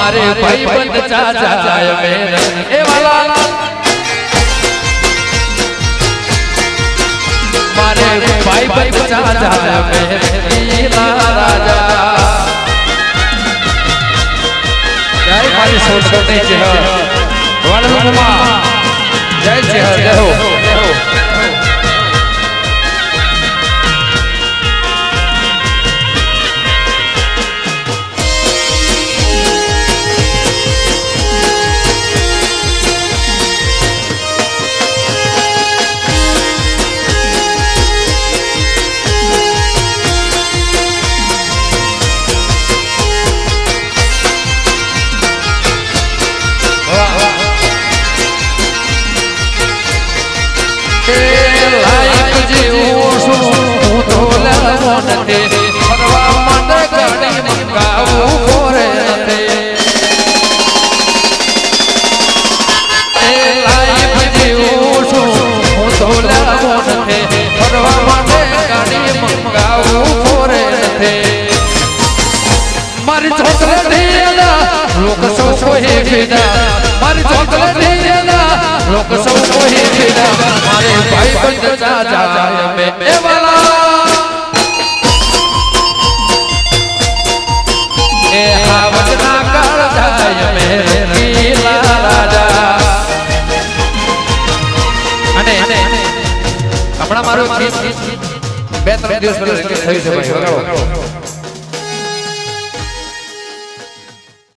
मारे भाई बंद चाचा मेरे ए वाला मारे भाई बंद चाचा मेरे राजा जय भाई सोच करते हैं वाला जय जय हो लोक सब को ही फिदा मारी चॉकलेट देना लोक सब को ही फिदा मारे भाई बंद चाचा में ए वाला ए हावज ना कर जाय मेरे नीला राजा અને હમણાં મારો 2-3 દિવસ પહેલા રિલીઝ થયું છે ભાઈ વગાડો